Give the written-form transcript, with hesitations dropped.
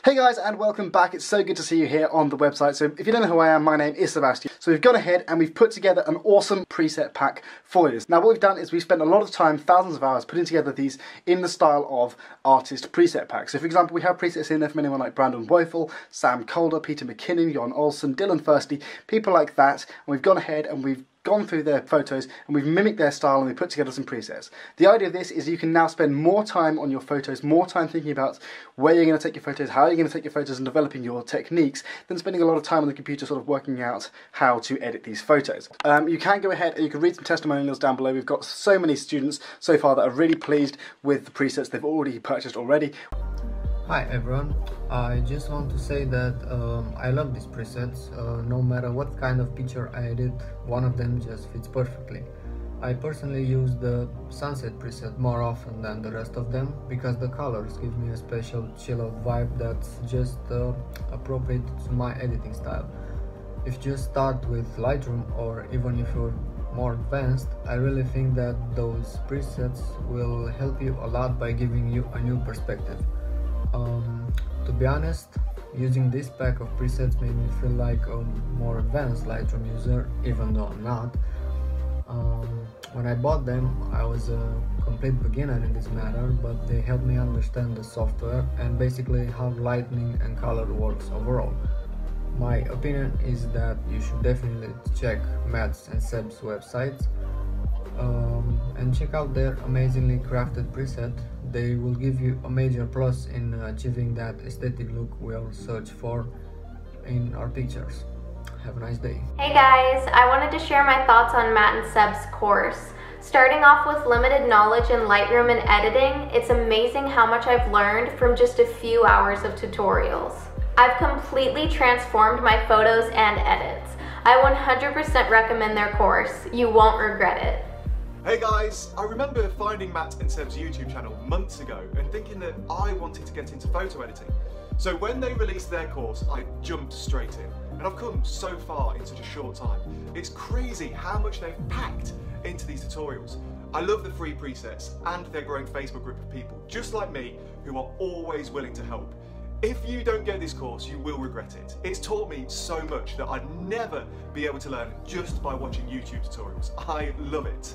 Hey guys, and welcome back. It's so good to see you here on the website. So if you don't know who I am, my name is Sebastian. So we've gone ahead and we've put together an awesome preset pack for you. Now what we've done is we've spent a lot of time, thousands of hours, putting together these in the style of artist preset packs. So for example, we have presets in there from anyone like Brandon Woeful, Sam Calder, Peter McKinnon, Jon Olsen, Dylan Firsty, people like that. And we've gone ahead and we've gone through their photos and we've mimicked their style and we put together some presets. The idea of this is you can now spend more time on your photos, more time thinking about where you're going to take your photos, how you're going to take your photos and developing your techniques, than spending a lot of time on the computer sort of working out how to edit these photos. You can go ahead and you can read some testimonials down below. We've got so many students so far that are really pleased with the presets they've already purchased already. Hi everyone, I just want to say that I love these presets. No matter what kind of picture I edit, one of them just fits perfectly. I personally use the sunset preset more often than the rest of them because the colors give me a special chill out vibe that's just appropriate to my editing style. If you just start with Lightroom, or even if you're more advanced, I really think that those presets will help you a lot by giving you a new perspective. To be honest, using this pack of presets made me feel like a more advanced Lightroom user, even though I'm not. When I bought them, I was a complete beginner in this matter, but they helped me understand the software and basically how lighting and color works overall. My opinion is that you should definitely check Matt's and Seb's websites and check out their amazingly crafted preset. They will give you a major plus in achieving that aesthetic look we all search for in our pictures. Have a nice day. Hey guys, I wanted to share my thoughts on Matt and Seb's course. Starting off with limited knowledge in Lightroom and editing, it's amazing how much I've learned from just a few hours of tutorials. I've completely transformed my photos and edits. I 100% recommend their course. You won't regret it. Hey guys, I remember finding Matt and Seb's YouTube channel months ago and thinking that I wanted to get into photo editing. So when they released their course, I jumped straight in, and I've come so far in such a short time. It's crazy how much they've packed into these tutorials. I love the free presets and their growing Facebook group of people, just like me, who are always willing to help. If you don't get this course, you will regret it. It's taught me so much that I'd never be able to learn just by watching YouTube tutorials. I love it.